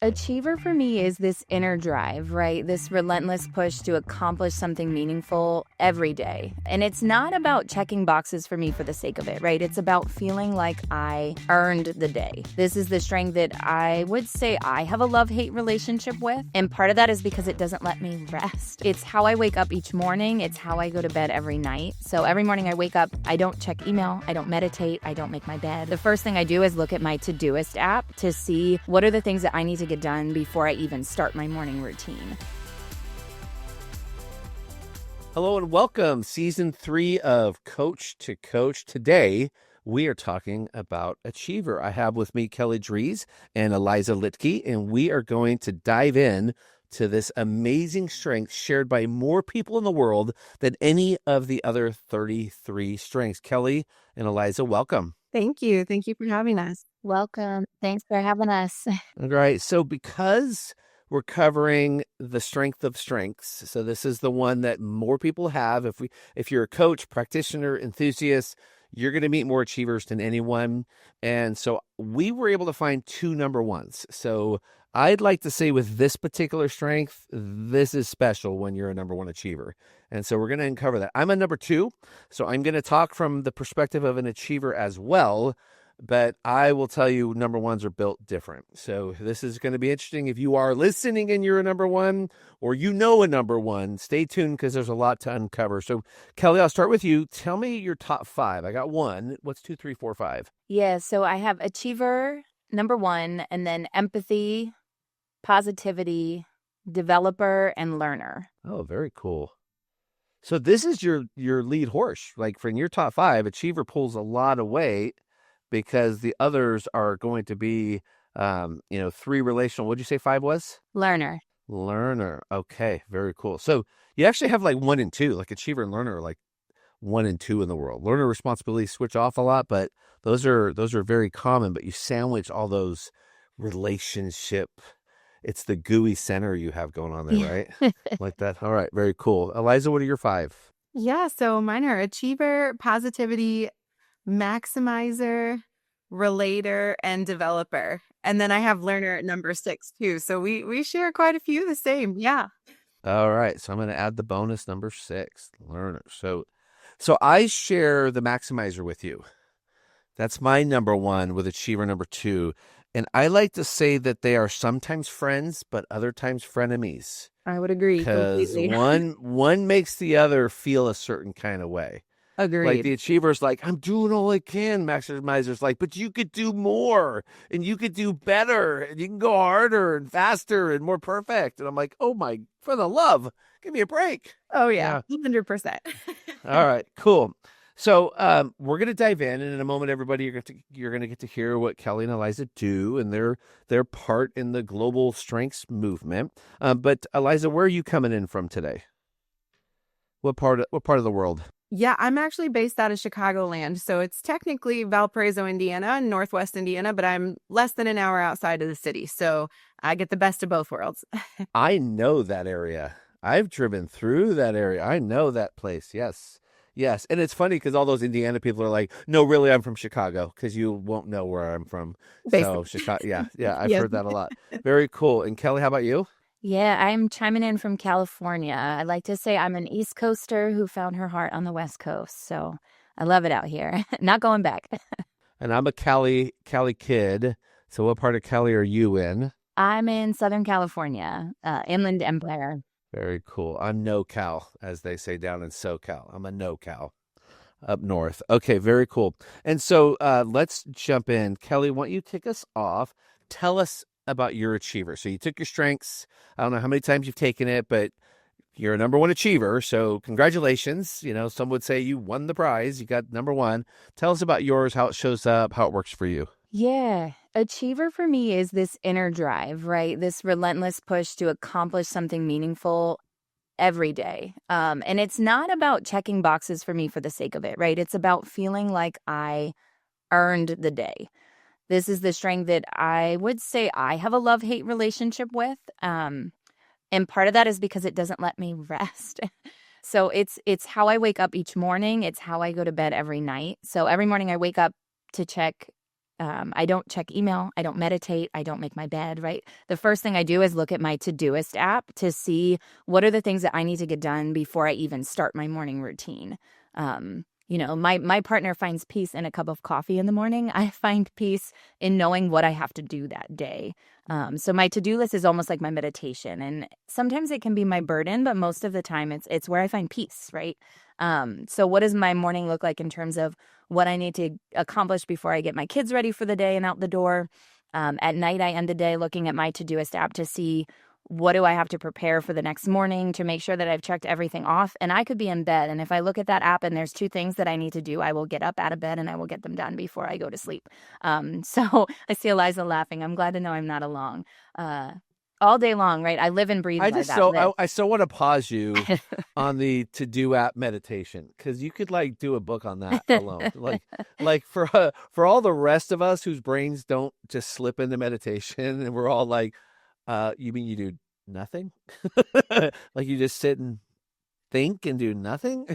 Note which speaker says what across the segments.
Speaker 1: Achiever for me is this inner drive, right? This relentless push to accomplish something meaningful every day. And it's not about checking boxes for me for the sake of it, right? It's about feeling like I earned the day. This is the strength that I would say I have a love-hate relationship with. And part of that is because it doesn't let me rest. It's how I wake up each morning. It's how I go to bed every night. So every morning I wake up, I don't check email, I don't meditate, I don't make my bed. The first thing I do is look at my Todoist app to see what are the things that I need to get done before I even start my morning routine.
Speaker 2: Hello and welcome, Season 3 of Coach to Coach. Today, we are talking about Achiever. I have with me Kelly Dries and Aliza Litke, and we are going to dive in to this amazing strength shared by more people in the world than any of the other 33 strengths. Kelly and Aliza, welcome.
Speaker 3: Thank you. Thank you for having us.
Speaker 1: Welcome. Thanks for having us.
Speaker 2: All right. So because we're covering the strength of strengths, so this is the one that more people have. If you're a coach, practitioner, enthusiast, you're going to meet more achievers than anyone. And so we were able to find two number ones. So I'd like to say with this particular strength, this is special when you're a number one achiever. And so we're going to uncover that. I'm a number two, so I'm going to talk from the perspective of an achiever as well. But I will tell you, number ones are built different. So this is going to be interesting. If you are listening and you're a number one, or you know a number one, stay tuned because there's a lot to uncover. So Kelly, I'll start with you. Tell me your top five. I got one. What's 2, 3, 4, 5?
Speaker 1: Yeah, so I have achiever, number one, and then empathy, positivity, developer, and learner.
Speaker 2: Oh, very cool. So this is your lead horse. Like from your top five, achiever pulls a lot of weight, because the others are going to be, three relational. What'd you say 5 was?
Speaker 1: Learner.
Speaker 2: Okay, very cool. So you actually have like 1 and 2, like achiever and learner are like 1 and 2 in the world. Learner responsibilities switch off a lot, but those are very common. But you sandwich all those relationship. It's the gooey center you have going on there, right? Like that. All right, very cool. Aliza, what are your 5?
Speaker 3: Yeah, so mine are achiever, positivity, maximizer, relator, and developer. And then I have learner at number 6 too. So we share quite a few the same. Yeah.
Speaker 2: All right. So I'm going to add the bonus number 6, learner. So I share the maximizer with you. That's my number 1 with achiever number 2. And I like to say that they are sometimes friends, but other times frenemies.
Speaker 3: I would agree.
Speaker 2: Because
Speaker 3: completely.
Speaker 2: one makes the other feel a certain kind of way.
Speaker 3: Agreed.
Speaker 2: Like the achiever's like, I'm doing all I can. Maximizer's like, but you could do more and you could do better and you can go harder and faster and more perfect. And I'm like, oh my, for the love, give me a break.
Speaker 3: Oh yeah. 100%.
Speaker 2: All right, cool. So we're going to dive in, and in a moment, everybody, you're going to get to hear what Kelly and Aliza do and their part in the global strengths movement. But Aliza, where are you coming in from today? What part of the world?
Speaker 3: Yeah, I'm actually based out of Chicagoland. So it's technically Valparaiso, Indiana, Northwest Indiana, but I'm less than an hour outside of the city. So I get the best of both worlds.
Speaker 2: I know that area. I've driven through that area. I know that place. Yes. And it's funny because all those Indiana people are like, no, really, I'm from Chicago, because you won't know where I'm from.
Speaker 3: Basically.
Speaker 2: So Chicago. Yeah. I've
Speaker 3: Yes.
Speaker 2: heard that a lot. Very cool. And Kelly, how about you?
Speaker 1: Yeah, I'm chiming in from California. I like to say I'm an East Coaster who found her heart on the West Coast. So I love it out here. Not going back.
Speaker 2: And I'm a Cali kid. So what part of Cali are you in?
Speaker 1: I'm in Southern California, Inland Empire.
Speaker 2: Very cool. I'm NoCal, as they say down in SoCal. I'm a NoCal up north. Okay, very cool. And so let's jump in. Kelly, why don't you kick us off? Tell us about your achiever. So you took your strengths. I don't know how many times you've taken it, but you're a number one achiever. So congratulations. Some would say you won the prize. You got number 1. Tell us about yours, how it shows up, how it works for you.
Speaker 1: Yeah. Achiever for me is this inner drive, right? This relentless push to accomplish something meaningful every day. And it's not about checking boxes for me for the sake of it, right? It's about feeling like I earned the day. This is the strength that I would say I have a love-hate relationship with. And part of that is because it doesn't let me rest. So it's how I wake up each morning. It's how I go to bed every night. So every morning I wake up to check I don't check email. I don't meditate. I don't make my bed, right? The first thing I do is look at my Todoist app to see what are the things that I need to get done before I even start my morning routine. My partner finds peace in a cup of coffee in the morning. I find peace in knowing what I have to do that day. So my to-do list is almost like my meditation, and sometimes it can be my burden, but most of the time it's where I find peace, right? So what does my morning look like in terms of what I need to accomplish before I get my kids ready for the day and out the door? At night, I end the day looking at my Todoist app to see what do I have to prepare for the next morning to make sure that I've checked everything off. And I could be in bed, and if I look at that app and there's 2 things that I need to do, I will get up out of bed and I will get them done before I go to sleep. So I see Aliza laughing. I'm glad to know I'm not alone. All day long, right? I live and breathe by that list.
Speaker 2: I still want to pause you on the to-do app meditation, because you could like do a book on that alone. like for all the rest of us whose brains don't just slip into meditation, and we're all like, you mean you do nothing? Like you just sit and think and do nothing?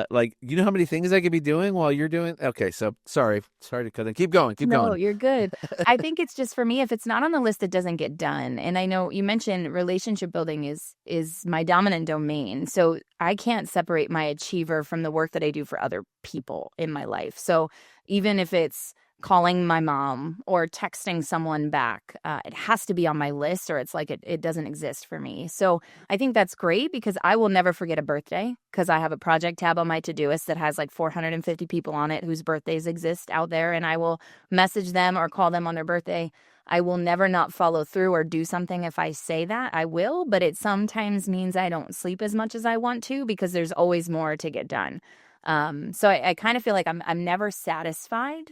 Speaker 2: Like, you know how many things I could be doing while you're doing? Okay, so sorry to cut in. Keep going.
Speaker 1: No, you're good. I think it's just, for me, if it's not on the list, it doesn't get done. And I know you mentioned relationship building is my dominant domain. So I can't separate my achiever from the work that I do for other people in my life. So even if it's calling my mom or texting someone back, it has to be on my list, or it's like it doesn't exist for me. So I think that's great, because I will never forget a birthday, because I have a project tab on my Todoist that has like 450 people on it whose birthdays exist out there, and I will message them or call them on their birthday. I will never not follow through or do something if I say that. I will, but it sometimes means I don't sleep as much as I want to, because there's always more to get done. So I kind of feel like I'm never satisfied.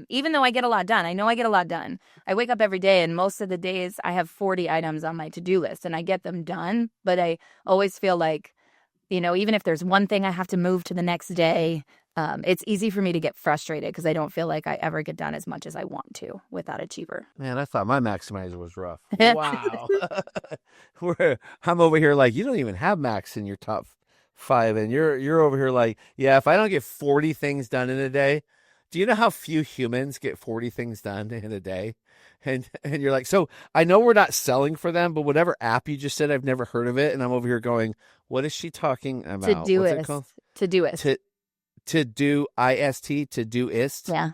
Speaker 1: Even though I get a lot done. I know I get a lot done. I wake up every day, and most of the days I have 40 items on my to-do list, and I get them done. But I always feel like, even if there's one thing I have to move to the next day, it's easy for me to get frustrated because I don't feel like I ever get done as much as I want to with that achiever.
Speaker 2: Man, I thought my maximizer was rough. Wow. I'm over here like, you don't even have max in your top 5, and you're over here like, yeah, if I don't get 40 things done in a day. Do you know how few humans get 40 things done in a day? And you're like, so I know we're not selling for them, but whatever app you just said, I've never heard of it. And I'm over here going, what is she talking about?
Speaker 1: Todoist.
Speaker 2: Todoist.
Speaker 1: Yeah.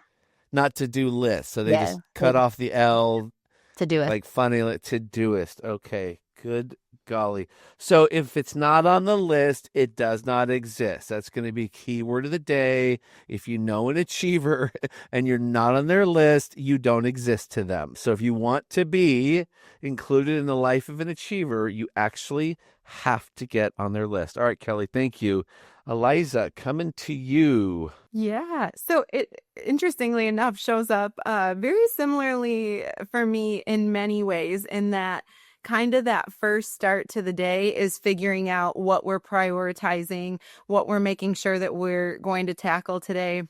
Speaker 2: Not to do list. So they just cut off the L.
Speaker 1: Todoist.
Speaker 2: Like funny, like Todoist. Okay. Good golly. So if it's not on the list, it does not exist. That's going to be keyword of the day. If you know an achiever and you're not on their list, you don't exist to them. So if you want to be included in the life of an achiever, you actually have to get on their list. All right, Kelly, thank you. Aliza, coming to you.
Speaker 3: Yeah. So it, interestingly enough, shows up very similarly for me in many ways, in that kind of that first start to the day is figuring out what we're prioritizing, what we're making sure that we're going to tackle today.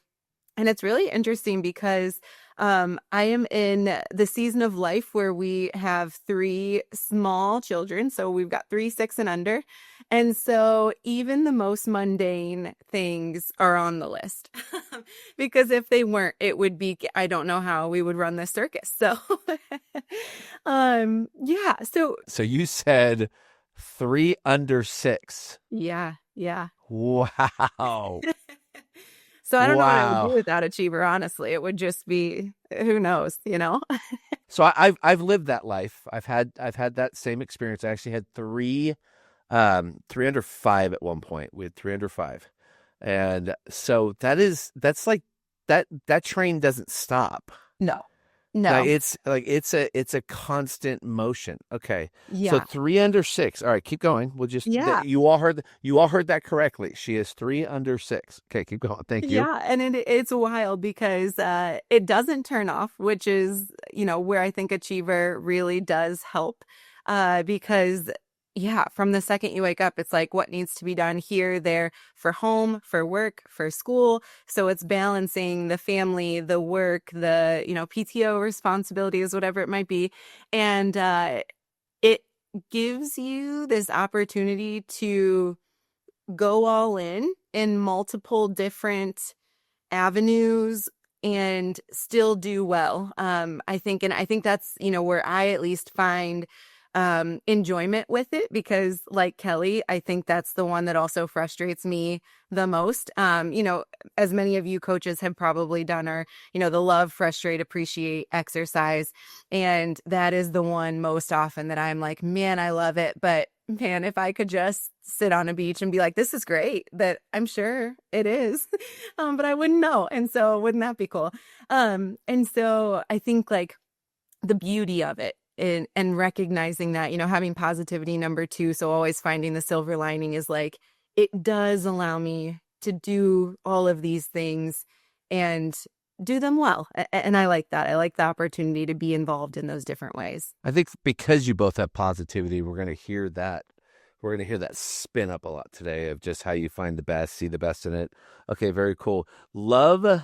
Speaker 3: And it's really interesting because I am in the season of life where we have 3 small children. So we've got 3, 6, and under. And so even the most mundane things are on the list because if they weren't, it would be, I don't know how we would run this circus. So, yeah. So
Speaker 2: you said 3 under 6.
Speaker 3: Yeah.
Speaker 2: Wow.
Speaker 3: So I don't know what I would do without Achiever, honestly. It would just be, who knows,
Speaker 2: So I've lived that life. I've had that same experience. I actually had 3 under 5 at one point. We had 3 under 5. And so that's like that train doesn't stop.
Speaker 3: No.
Speaker 2: Like it's a constant motion. Okay.
Speaker 3: Yeah.
Speaker 2: So 3 under 6. All right, keep going. We'll just you all heard that correctly. She is 3 under 6. Okay, keep going. Thank you.
Speaker 3: Yeah, and it's wild because it doesn't turn off, which is, where I think Achiever really does help. Because from the second you wake up, it's like what needs to be done here, there, for home, for work, for school. So it's balancing the family, the work, the, PTO responsibilities, whatever it might be. And it gives you this opportunity to go all in multiple different avenues, and still do well. I think that's, where I at least find enjoyment with it, because like Kelly, I think that's the one that also frustrates me the most. As many of you coaches have probably done, or, the love, frustrate, appreciate exercise. And that is the one most often that I'm like, man, I love it. But man, if I could just sit on a beach and be like, this is great, that I'm sure it is, but I wouldn't know. And so wouldn't that be cool? And so I think like the beauty of it, and recognizing that, having positivity number 2. So always finding the silver lining is like, it does allow me to do all of these things and do them well. And I like that. I like the opportunity to be involved in those different ways.
Speaker 2: I think because you both have positivity, we're going to hear that. We're going to hear that spin up a lot today of just how you find the best, see the best in it. Okay, very cool. Love,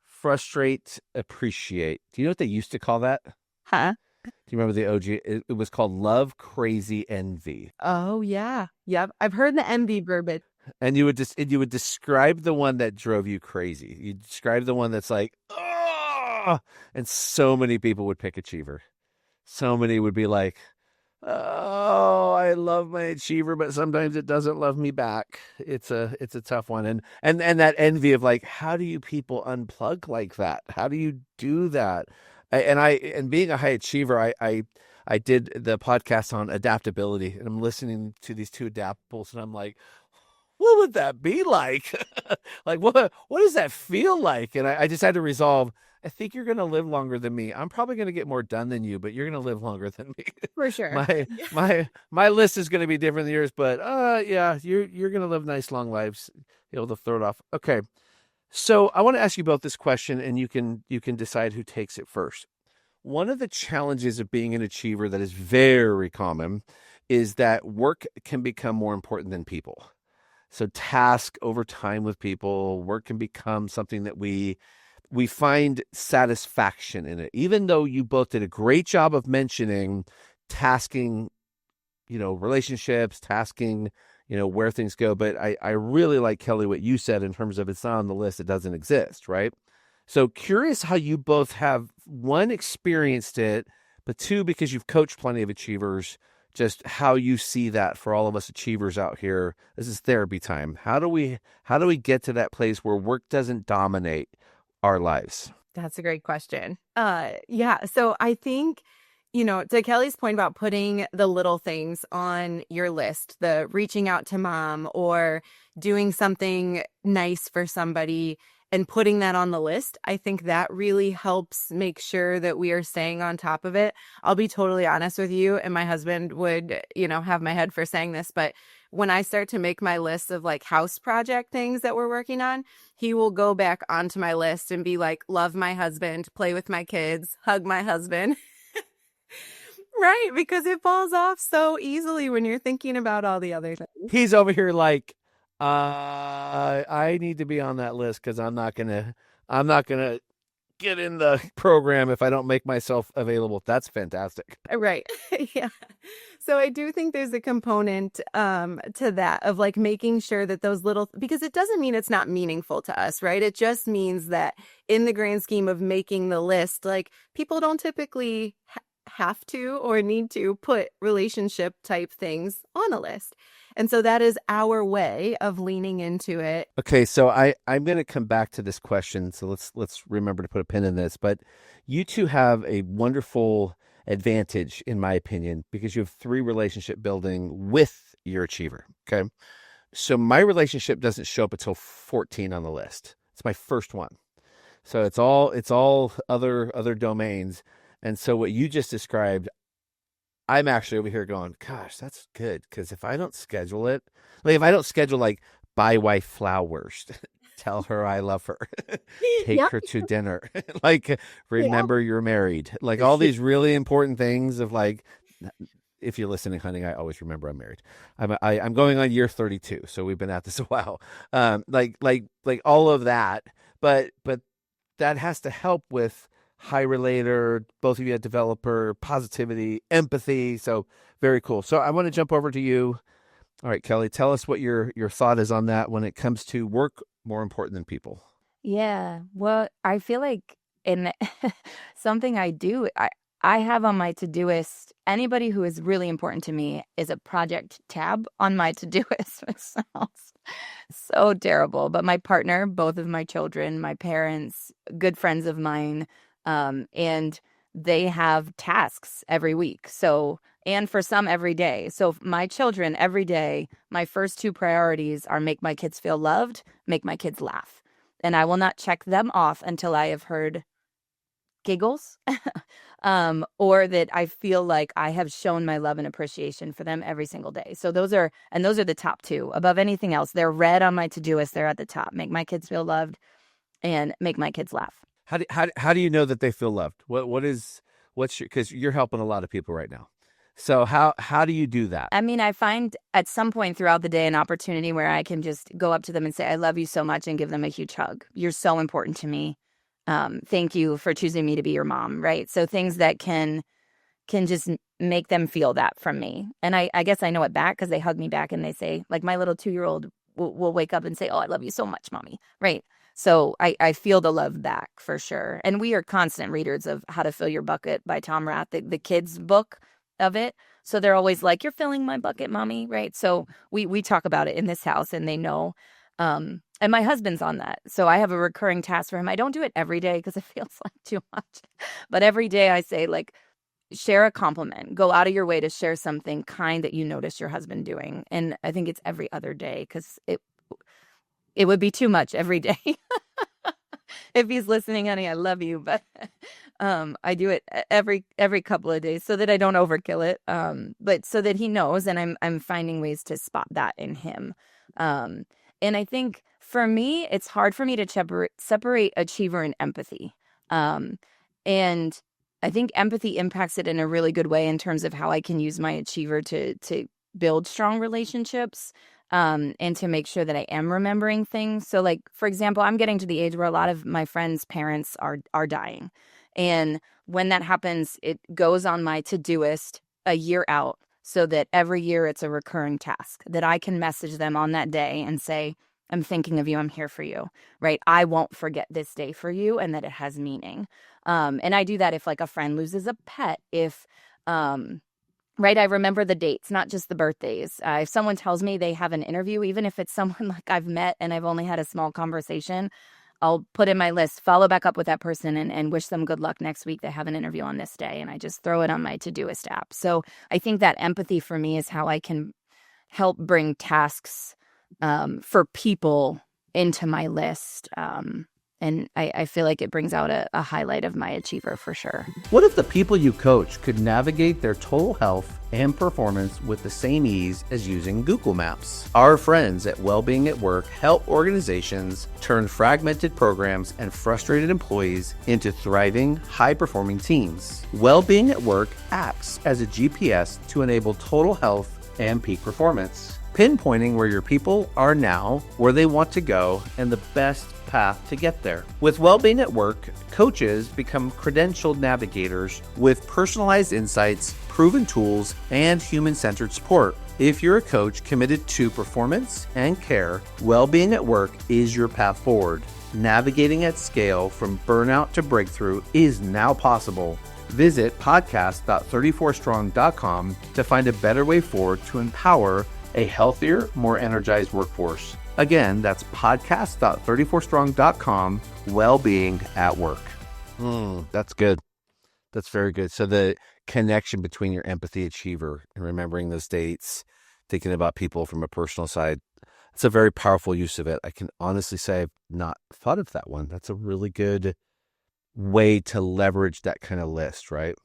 Speaker 2: frustrate, appreciate. Do you know what they used to call that?
Speaker 3: Huh?
Speaker 2: Do you remember the OG? It was called love, crazy, envy.
Speaker 3: Oh, yeah. Yep. I've heard the envy verbiage.
Speaker 2: And you would describe the one that drove you crazy. You describe the one that's like, oh, and so many people would pick achiever. So many would be like, oh, I love my achiever, but sometimes it doesn't love me back. It's a tough one. And that envy of like, how do you people unplug like that? How do you do that? And being a high achiever, I did the podcast on adaptability, and I'm listening to these two adaptables, and I'm like, what would that be like? Like, what does that feel like? And I just had to resolve, I think you're going to live longer than me. I'm probably going to get more done than you, but you're going to live longer than me.
Speaker 3: For sure.
Speaker 2: My list is going to be different than yours, but yeah, you're going to live nice, long lives. You'll able to throw it off. Okay. So I want to ask you both this question, and you can decide who takes it first. One of the challenges of being an achiever that is very common is that work can become more important than people. So task over time with people, work can become something that we find satisfaction in it. Even though you both did a great job of mentioning tasking, relationships, tasking, where things go. But I really like, Kelly, what you said in terms of it's not on the list, it doesn't exist, right? So curious how you both have, one, experienced it, but two, because you've coached plenty of achievers, just how you see that for all of us achievers out here. This is therapy time. How do we get to that place where work doesn't dominate our lives?
Speaker 3: That's a great question. Yeah. So I think, to Kelly's point about putting the little things on your list, the reaching out to mom or doing something nice for somebody and putting that on the list, I think that really helps make sure that we are staying on top of it. I'll be totally honest with you, and my husband would, have my head for saying this, but when I start to make my list of like house project things that we're working on, he will go back onto my list and be like, love my husband, play with my kids, hug my husband. Right, because it falls off so easily when you're thinking about all the other things.
Speaker 2: He's over here like, I need to be on that list because I'm not gonna get in the program if I don't make myself available. That's fantastic.
Speaker 3: Right. Yeah. So I do think there's a component to that of like making sure that those little, because it doesn't mean it's not meaningful to us, right? It just means that in the grand scheme of making the list, like people don't typically have to or need to put relationship type things on a list. And so that is our way of leaning into it.
Speaker 2: Okay, so I'm going to come back to this question. So let's remember to put a pin in this. But you two have a wonderful advantage, in my opinion, because you have 3 relationship building with your achiever. Okay, so my relationship doesn't show up until 14 on the list. It's my first one. So it's all other domains. And so what you just described, I'm actually over here going, gosh, that's good. Because if I don't schedule it, like if I don't schedule like buy wife flowers, tell her I love her, take her to dinner, like remember you're married, like all these really important things of like, if you're listening, honey, I always remember I'm married. I'm going on year 32, so we've been at this a while. Like all of that, but that has to help with high relator, both of you had developer, positivity, empathy. So very cool. So I want to jump over to you. All right, Kelly, tell us what your thought is on that when it comes to work more important than people.
Speaker 1: Yeah. Well, I feel like in something I do, I have on my to-doist, anybody who is really important to me is a project tab on my to-doist, which sounds so terrible. But my partner, both of my children, my parents, good friends of mine, and they have tasks every week. So, and for some every day. So my children every day, my first two priorities are make my kids feel loved, make my kids laugh. And I will not check them off until I have heard giggles, or that I feel like I have shown my love and appreciation for them every single day. So those are the top two above anything else. They're red on my to-do list. They're at the top. Make my kids feel loved and make my kids laugh.
Speaker 2: How do you know that they feel loved? What's your, because you're helping a lot of people right now. So how do you do that?
Speaker 1: I mean, I find at some point throughout the day an opportunity where I can just go up to them and say, I love you so much, and give them a huge hug. You're so important to me. Thank you for choosing me to be your mom, right? So things that can just make them feel that from me. And I guess I know it back because they hug me back and they say, like my little 2-year-old will wake up and say, oh, I love you so much, mommy, right? So I feel the love back for sure. And we are constant readers of How to Fill Your Bucket by Tom Rath, the kids' book of it. So they're always like, you're filling my bucket, mommy, right? So we talk about it in this house and they know. And my husband's on that. So I have a recurring task for him. I don't do it every day because it feels like too much. But every day I say, like, share a compliment. Go out of your way to share something kind that you notice your husband doing. And I think it's every other day because it would be too much every day. If he's listening, honey, I love you. But I do it every couple of days so that I don't overkill it. But so that he knows, and I'm finding ways to spot that in him. And I think for me, it's hard for me to separate achiever and empathy. And I think empathy impacts it in a really good way in terms of how I can use my achiever to build strong relationships, and to make sure that I am remembering things. So, like, for example, I'm getting to the age where a lot of my friends' parents are dying. And when that happens, it goes on my to-doist a year out, so that every year it's a recurring task that I can message them on that day and say, I'm thinking of you. I'm here for you, right? I won't forget this day for you, and that it has meaning. And I do that if, like, a friend loses a pet, if, right, I remember the dates, not just the birthdays. If someone tells me they have an interview, even if it's someone like I've met and I've only had a small conversation, I'll put in my list, follow back up with that person and wish them good luck next week. They have an interview on this day, and I just throw it on my Todoist app. So I think that empathy for me is how I can help bring tasks for people into my list. And I feel like it brings out a highlight of my achiever for sure.
Speaker 2: What if the people you coach could navigate their total health and performance with the same ease as using Google Maps? Our friends at Wellbeing at Work help organizations turn fragmented programs and frustrated employees into thriving, high-performing teams. Wellbeing at Work acts as a GPS to enable total health and peak performance, pinpointing where your people are now, where they want to go, and the best path to get there. With Wellbeing at Work, coaches become credentialed navigators with personalized insights, proven tools, and human-centered support. If you're a coach committed to performance and care, Wellbeing at Work is your path forward. Navigating at scale from burnout to breakthrough is now possible. Visit podcast.34strong.com to find a better way forward to empower a healthier, more energized workforce. Again, that's podcast.34strong.com, Wellbeing at Work. That's good. That's very good. So the connection between your empathy achiever and remembering those dates, thinking about people from a personal side, it's a very powerful use of it. I can honestly say I've not thought of that one. That's a really good way to leverage that kind of list, right?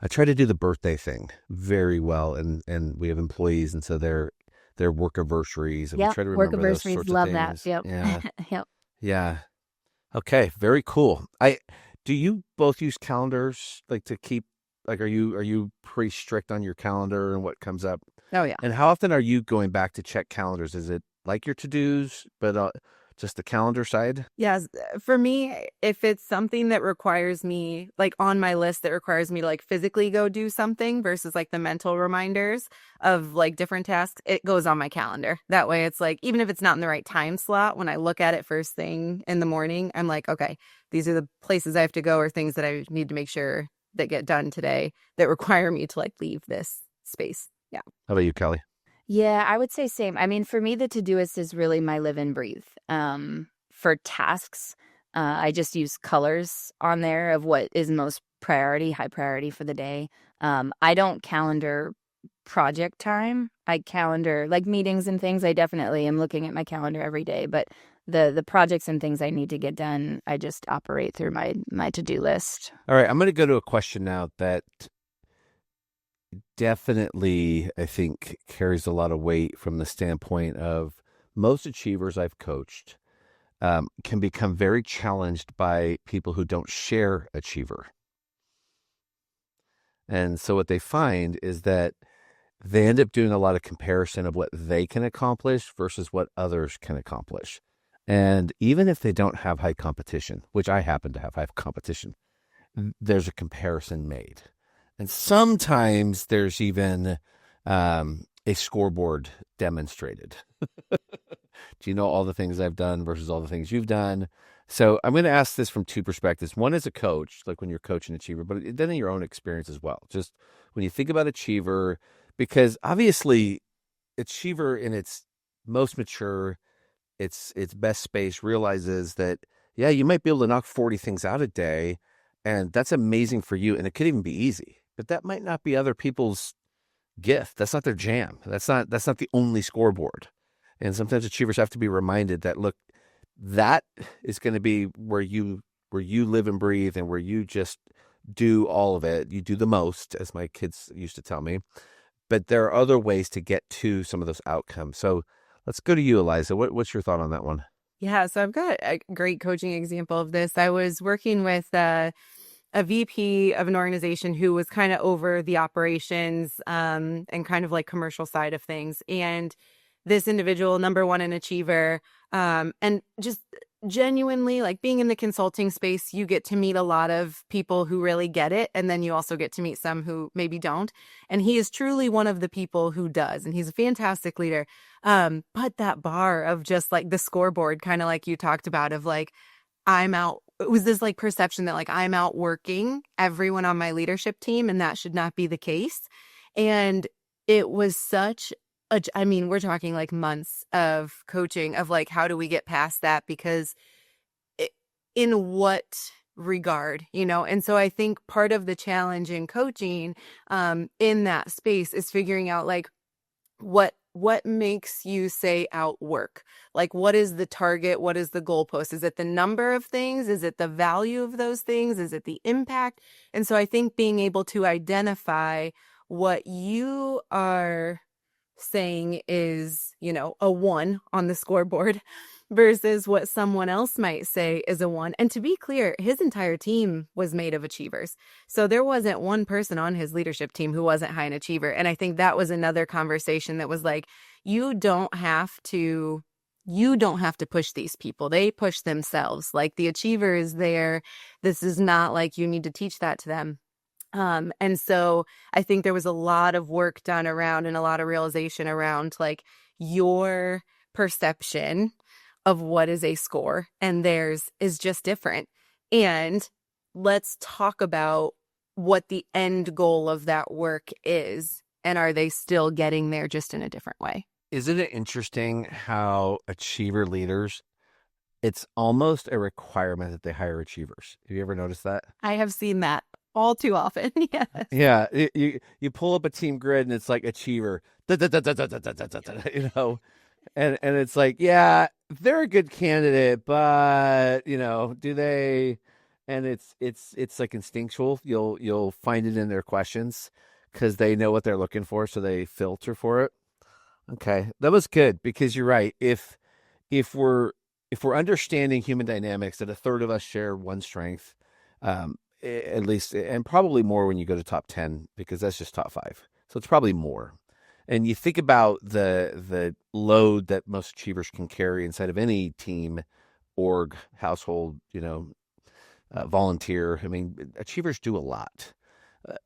Speaker 2: I try to do the birthday thing very well, and we have employees, and so their work anniversaries, and we try to remember those sorts of things.
Speaker 1: Love that. Yep.
Speaker 2: Yeah.
Speaker 1: Yep.
Speaker 2: Yeah. Okay. Very cool. Do you both use calendars, like, to keep, like, are you pretty strict on your calendar and what comes up?
Speaker 1: Oh yeah.
Speaker 2: And how often are you going back to check calendars? Is it like your to-dos, but just the calendar side?
Speaker 3: Yes, for me, if it's something that requires me, like on my list that requires me to like physically go do something versus like the mental reminders of like different tasks, it goes on my calendar. That way it's like, even if it's not in the right time slot, when I look at it first thing in the morning, I'm like, okay, these are the places I have to go or things that I need to make sure that get done today that require me to like leave this space. Yeah.
Speaker 2: How about you, Kelly?
Speaker 1: Yeah, I would say same. I mean, for me, the Todoist is really my live and breathe. For tasks, I just use colors on there of what is most priority, high priority for the day. I don't calendar project time. I calendar like meetings and things. I definitely am looking at my calendar every day, but the projects and things I need to get done, I just operate through my to-do list.
Speaker 2: All right, I'm going to go to a question now that definitely, I think, carries a lot of weight from the standpoint of most achievers I've coached can become very challenged by people who don't share achiever. And so what they find is that they end up doing a lot of comparison of what they can accomplish versus what others can accomplish. And even if they don't have high competition, which I happen to have high competition, there's a comparison made. And sometimes there's even a scoreboard demonstrated. Do you know all the things I've done versus all the things you've done? So I'm going to ask this from two perspectives. One is a coach, like when you're coaching achiever, but then in your own experience as well. Just when you think about achiever, because obviously achiever in its most mature, its best space realizes that, yeah, you might be able to knock 40 things out a day, and that's amazing for you, and it could even be easy. But that might not be other people's gift. That's not their jam. That's not the only scoreboard. And sometimes achievers have to be reminded that, look, that is going to be where you live and breathe and where you just do all of it. You do the most, as my kids used to tell me. But there are other ways to get to some of those outcomes. So let's go to you, Aliza. What's your thought on that one?
Speaker 3: Yeah, so I've got a great coaching example of this. I was working with a VP of an organization who was kind of over the operations and kind of like commercial side of things. And this individual, number one, an achiever, and just genuinely like being in the consulting space, you get to meet a lot of people who really get it. And then you also get to meet some who maybe don't. And he is truly one of the people who does. And he's a fantastic leader. But that bar of just like the scoreboard, kind of like you talked about, of like, I'm out. It was this like perception that like I'm out working everyone on my leadership team, and that should not be the case. And it was such I mean, we're talking like months of coaching of like, how do we get past that? Because in what regard, you know? And so I think part of the challenge in coaching in that space is figuring out like what makes you say outwork? Like, what is the target? What is the goalpost? Is it the number of things? Is it the value of those things? Is it the impact? And so I think being able to identify what you are saying is, you know, a 1 on the scoreboard versus what someone else might say is a 1. And to be clear, his entire team was made of achievers. So there wasn't one person on his leadership team who wasn't high an achiever. And I think that was another conversation that was like, you don't have to push these people. They push themselves. Like the achiever is there. This is not like you need to teach that to them. And so I think there was a lot of work done around and a lot of realization around like your perception of what is a score and theirs is just different. And let's talk about what the end goal of that work is. And are they still getting there just in a different way?
Speaker 2: Isn't it interesting how achiever leaders, it's almost a requirement that they hire achievers? Have you ever noticed that?
Speaker 3: I have seen that all too often. Yes.
Speaker 2: Yeah. You pull up a team grid and it's like achiever, you know, and it's like, yeah, they're a good candidate, but you know, do they? And it's like instinctual. You'll find it in their questions because they know what they're looking for, so they filter for it. Okay, that was good because you're right. If we're understanding human dynamics, that a third of us share one strength, at least, and probably more when you go to top 10 because that's just top 5. So it's probably more. And you think about the load that most achievers can carry inside of any team, org, household, volunteer. I mean, achievers do a lot.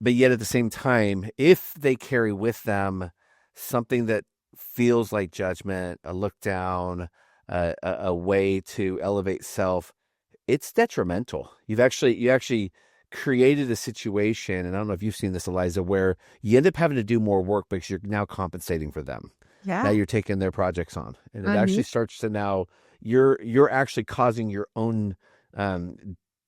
Speaker 2: But yet at the same time, if they carry with them something that feels like judgment, a look down, a way to elevate self, it's detrimental. You actually created a situation, and I don't know if you've seen this, Aliza, where you end up having to do more work because you're now compensating for them. Now
Speaker 3: Yeah.
Speaker 2: you're taking their projects on, and it
Speaker 3: Mhm.
Speaker 2: actually starts to now you're actually causing your own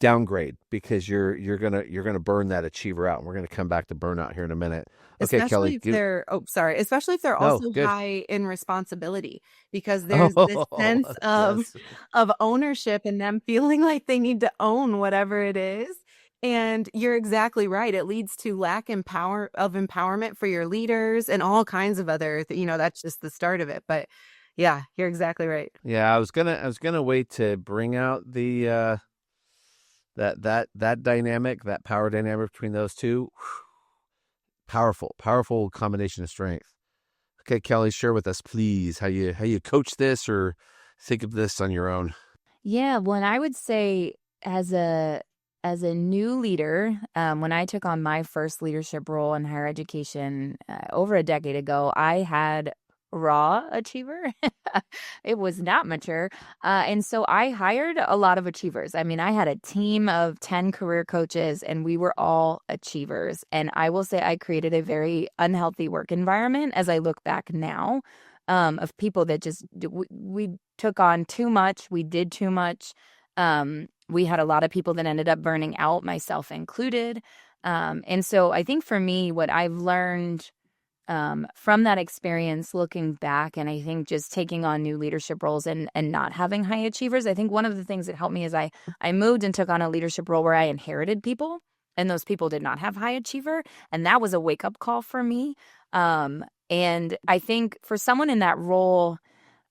Speaker 2: downgrade because you're gonna burn that achiever out, and we're gonna come back to burnout here in a minute. Okay,
Speaker 3: Especially
Speaker 2: Kelly.
Speaker 3: if they're especially if they're
Speaker 2: No,
Speaker 3: also
Speaker 2: good.
Speaker 3: high in responsibility, because there's this
Speaker 2: Oh,
Speaker 3: sense of
Speaker 2: yes.
Speaker 3: ownership and them feeling like they need to own whatever it is. And you're exactly right. It leads to lack of empowerment for your leaders and all kinds of other, that's just the start of it. But yeah, you're exactly right.
Speaker 2: Yeah, I was gonna wait to bring out the that dynamic, that power dynamic between those two. Powerful combination of strength. Okay, Kelly, share with us, please, how you coach this or think of this on your own.
Speaker 1: Yeah, well, and I would say as a new leader, when I took on my first leadership role in higher education over a decade ago, I had raw achiever. It was not mature. And so I hired a lot of achievers. I mean, I had a team of 10 career coaches, and we were all achievers. And I will say I created a very unhealthy work environment as I look back now, of people that just, we took on too much. We did too much. We had a lot of people that ended up burning out, myself included. And so I think for me, what I've learned from that experience looking back, and I think just taking on new leadership roles and not having high achievers, I think one of the things that helped me is I moved and took on a leadership role where I inherited people, and those people did not have high achiever. And that was a wake up call for me. And I think for someone in that role,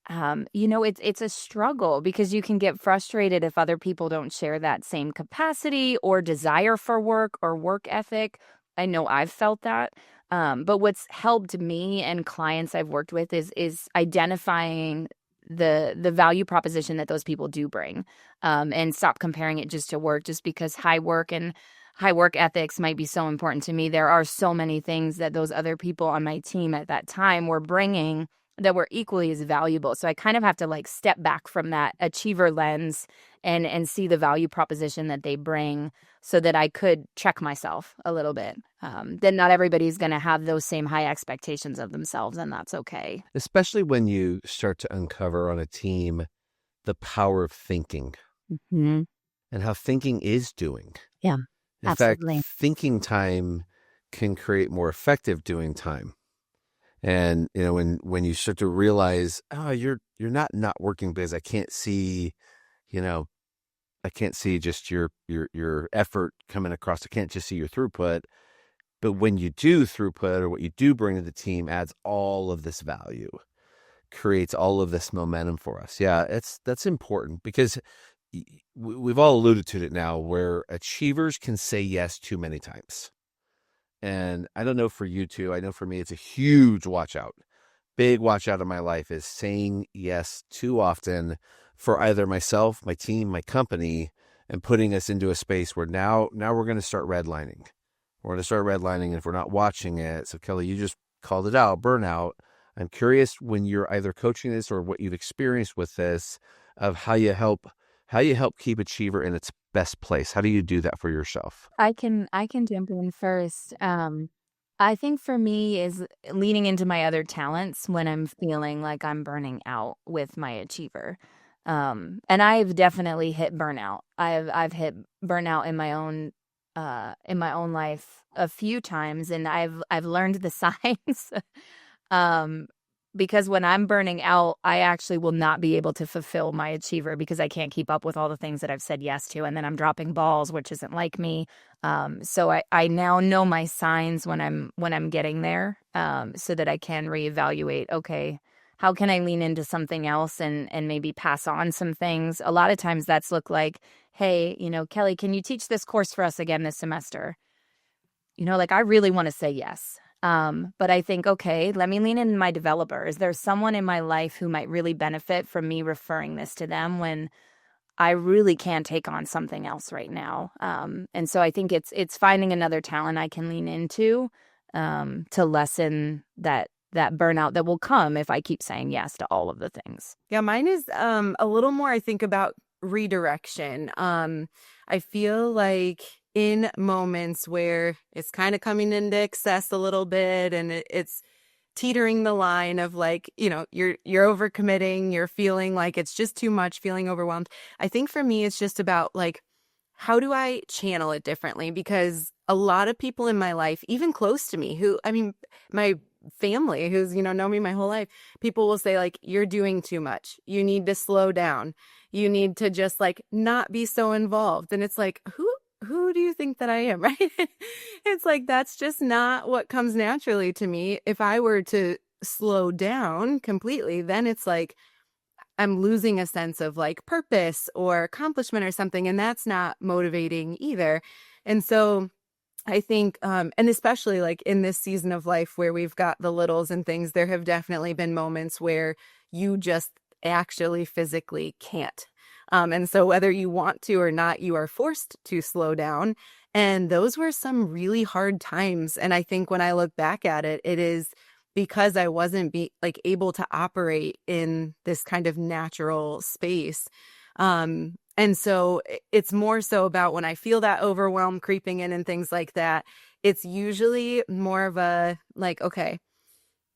Speaker 1: it's a struggle because you can get frustrated if other people don't share that same capacity or desire for work or work ethic. I know I've felt that. But what's helped me and clients I've worked with is identifying the value proposition that those people do bring, and stop comparing it just to work, just because high work ethics might be so important to me. There are so many things that those other people on my team at that time were bringing that were equally as valuable. So I kind of have to step back from that achiever lens and see the value proposition that they bring so that I could check myself a little bit. Then not everybody's going to have those same high expectations of themselves, and that's okay.
Speaker 2: Especially when you start to uncover on a team the power of thinking
Speaker 1: Mm-hmm.
Speaker 2: and how thinking is doing.
Speaker 1: Yeah,
Speaker 2: In
Speaker 1: absolutely.
Speaker 2: fact, thinking time can create more effective doing time. And when you start to realize, oh, you're not working because I can't see, I can't see just your effort coming across. I can't just see your throughput. But when you do throughput, or what you do bring to the team, adds all of this value, creates all of this momentum for us. Yeah, that's important because we've all alluded to it now, where achievers can say yes too many times. And I don't know for you two, I know for me, it's a huge watch out. Big watch out in my life is saying yes too often for either myself, my team, my company, and putting us into a space where now we're going to start redlining. We're going to start redlining, and if we're not watching it. So Kelly, you just called it out, burnout. I'm curious, when you're either coaching this or what you've experienced with this, of how you help keep achiever in its best place. How do you do that for yourself?
Speaker 1: I can jump in first. I think for me is leaning into my other talents when I'm feeling like I'm burning out with my achiever. And I've definitely hit burnout. I've hit burnout in my own life a few times, and I've learned the signs. Because when I'm burning out, I actually will not be able to fulfill my achiever because I can't keep up with all the things that I've said yes to. And then I'm dropping balls, which isn't like me. So I now know my signs when I'm getting there, so that I can reevaluate, okay, how can I lean into something else and maybe pass on some things? A lot of times that's look like, hey, Kelly, can you teach this course for us again this semester? I really want to say yes. But I think, okay, let me lean into my developer. Is there someone in my life who might really benefit from me referring this to them when I really can't take on something else right now? And so I think it's finding another talent I can lean into to lessen that burnout that will come if I keep saying yes to all of the things.
Speaker 3: Yeah, mine is a little more, I think, about redirection. I feel like in moments where it's kind of coming into excess a little bit and it's teetering the line of like, you're overcommitting, you're feeling like it's just too much, feeling overwhelmed. I think for me, it's just about like, how do I channel it differently? Because a lot of people in my life, even close to me, my family who's, know me my whole life, people will say like, you're doing too much. You need to slow down. You need to just like not be so involved. And it's like, who do you think that I am? Right. It's like, that's just not what comes naturally to me. If I were to slow down completely, then it's like, I'm losing a sense of like purpose or accomplishment or something. And that's not motivating either. And so I think, and especially like in this season of life where we've got the littles and things, there have definitely been moments where you just actually physically can't. And so whether you want to or not, you are forced to slow down. And those were some really hard times. And I think when I look back at it, it is because I wasn't able to operate in this kind of natural space. And so it's more so about when I feel that overwhelm creeping in and things like that, it's usually more of a like, okay,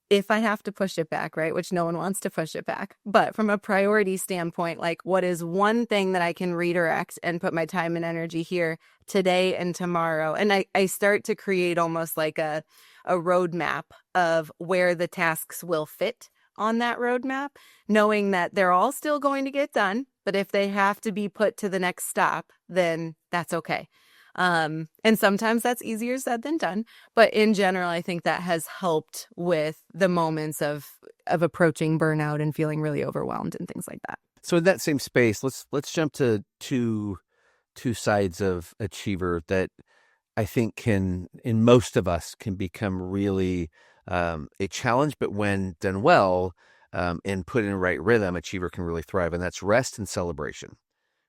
Speaker 3: if I have to push it back, right, which no one wants to push it back, but from a priority standpoint, like what is one thing that I can redirect and put my time and energy here today and tomorrow? And I start to create almost like a roadmap of where the tasks will fit on that roadmap, knowing that they're all still going to get done. But if they have to be put to the next stop, then that's okay. And sometimes that's easier said than done. But in general, I think that has helped with the moments of approaching burnout and feeling really overwhelmed and things like that.
Speaker 2: So in that same space, let's jump to two sides of achiever that I think can, in most of us, can become really a challenge, but when done well and put in the right rhythm, achiever can really thrive. And that's rest and celebration.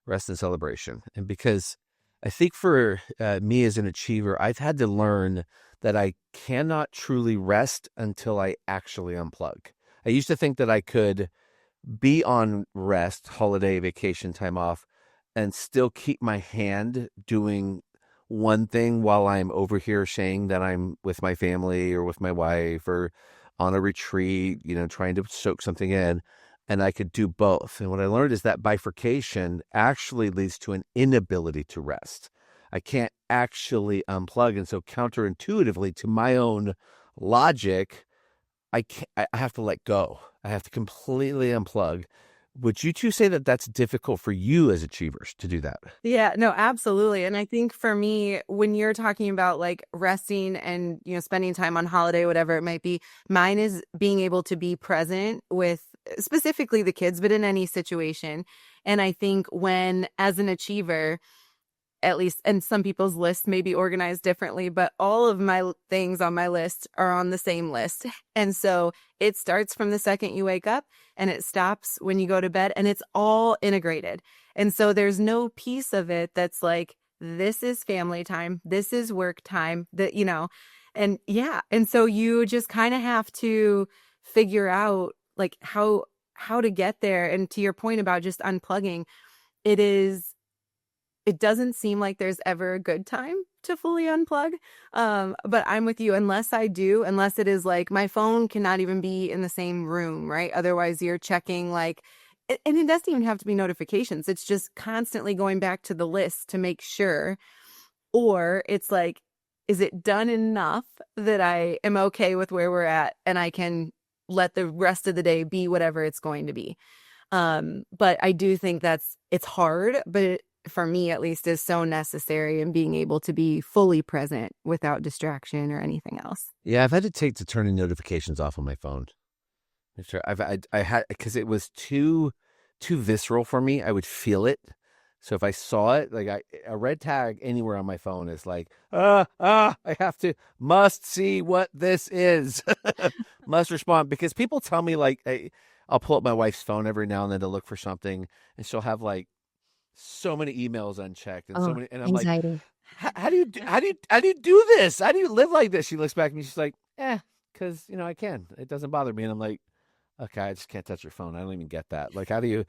Speaker 2: And because I think for me as an achiever, I've had to learn that I cannot truly rest until I actually unplug. I used to think that I could be on rest, holiday, vacation, time off, and still keep my hand doing one thing while I'm over here saying that I'm with my family or with my wife or on a retreat, trying to soak something in, and I could do both. And what I learned is that bifurcation actually leads to an inability to rest. I can't actually unplug. And so counterintuitively to my own logic, I have to let go. I have to completely unplug. Would you two say that that's difficult for you as achievers to do that?
Speaker 3: Yeah, no, absolutely. And I think for me, when you're talking about like resting and, spending time on holiday, whatever it might be, mine is being able to be present with specifically the kids, but in any situation. And I think when, as an achiever, at least, and some people's lists may be organized differently, but all of my things on my list are on the same list. And so it starts from the second you wake up and it stops when you go to bed, and it's all integrated. And so there's no piece of it that's like, this is family time, this is work time, and yeah. And so you just kind of have to figure out like how to get there. And to your point about just unplugging, it doesn't seem like there's ever a good time to fully unplug. But I'm with you. Unless it is like my phone cannot even be in the same room, right? Otherwise you're checking like, and it doesn't even have to be notifications. It's just constantly going back to the list to make sure. Or it's like, is it done enough that I am okay with where we're at and I can let the rest of the day be whatever it's going to be? But I do think it's hard, but for me at least is so necessary in being able to be fully present without distraction or anything else.
Speaker 2: Yeah, I've had to turning notifications off on my phone. I had, because it was too visceral for me. I would feel it So if I saw it, like a red tag anywhere on my phone is like, must see what this is, must respond. Because people tell me like, I'll pull up my wife's phone every now and then to look for something, and she'll have like so many emails unchecked and so many, and I'm
Speaker 1: anxiety.
Speaker 2: like, how do you do this? How do you live like this? She looks back at me, she's like, because I can. It doesn't bother me, and I'm like, okay, I just can't touch your phone. I don't even get that. Like, how do you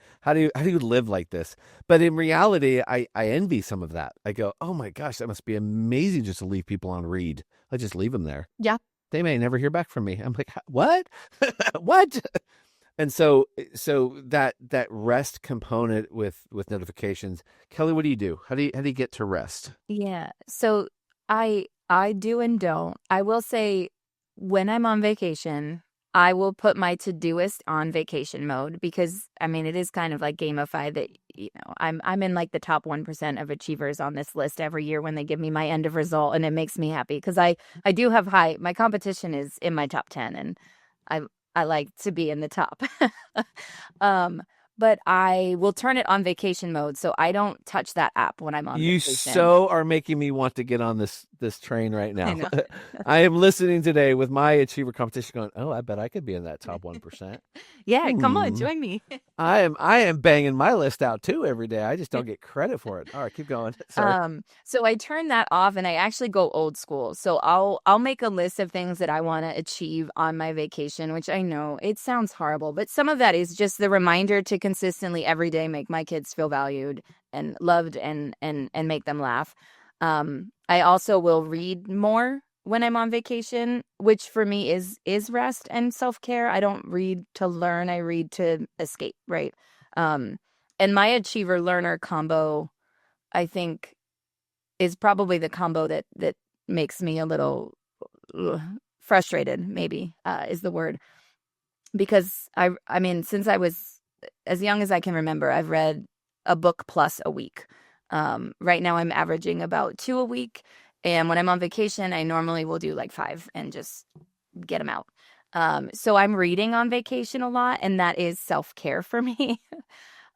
Speaker 2: live like this? But in reality, I envy some of that. I go, oh my gosh, that must be amazing just to leave people on read. I just leave them there.
Speaker 3: Yeah.
Speaker 2: They may never hear back from me. I'm like, what? What? And so that rest component with notifications, Kelly, what do you do? How do you get to rest?
Speaker 1: Yeah. So I do and don't. I will say when I'm on vacation, I will put my to-doist on vacation mode because it is kind of like gamified that I'm in like the top 1% of achievers on this list every year when they give me my end of result, and it makes me happy because I do have my competition is in my top 10, and I like to be in the top. But I will turn it on vacation mode, so I don't touch that app when I'm on
Speaker 2: You
Speaker 1: vacation.
Speaker 2: so are making me want to get on this train right now.
Speaker 1: I know.
Speaker 2: I am listening today with my achiever competition going, oh, I bet I could be in that top 1%.
Speaker 1: Yeah, come on, join me.
Speaker 2: I am banging my list out too every day. I just don't get credit for it. All right, keep going. Sorry.
Speaker 1: So I turn that off and I actually go old school. So I'll make a list of things that I want to achieve on my vacation, which I know it sounds horrible, but some of that is just the reminder to consistently every day make my kids feel valued and loved and make them laugh. I also will read more when I'm on vacation, which for me is rest and self-care. I don't read to learn, I read to escape, right? And my achiever learner combo, I think, is probably the combo that makes me a little frustrated, maybe is the word. Because since I was as young as I can remember, I've read a book plus a week. Right now I'm averaging about 2 a week. And when I'm on vacation, I normally will do like 5 and just get them out. So I'm reading on vacation a lot, and that is self-care for me.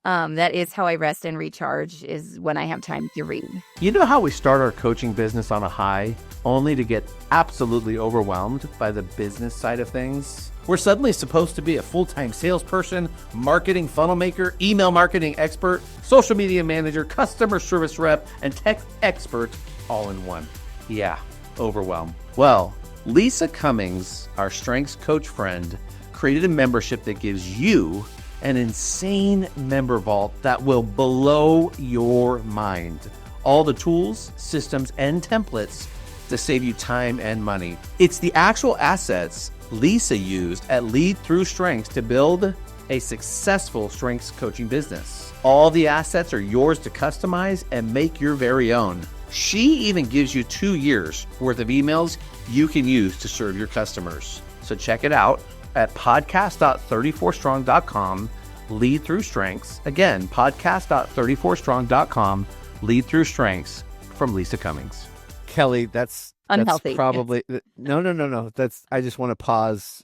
Speaker 1: That is how I rest and recharge, is when I have time to read.
Speaker 2: You know how we start our coaching business on a high, only to get absolutely overwhelmed by the business side of things? We're suddenly supposed to be a full-time salesperson, marketing funnel maker, email marketing expert, social media manager, customer service rep, and tech expert all in one. Yeah, overwhelmed. Well, Lisa Cummings, our strengths coach friend, created a membership that gives you an insane member vault that will blow your mind. All the tools, systems, and templates to save you time and money. It's the actual assets Lisa used at Lead Through Strengths to build a successful strengths coaching business. All the assets are yours to customize and make your very own. She even gives you 2 years worth of emails you can use to serve your customers. So check it out at podcast.34strong.com, Lead Through Strengths. Again, podcast.34strong.com, Lead Through Strengths from Lisa Cummings. Kelly, that's
Speaker 1: Unhealthy.
Speaker 2: That's probably no. I just want to pause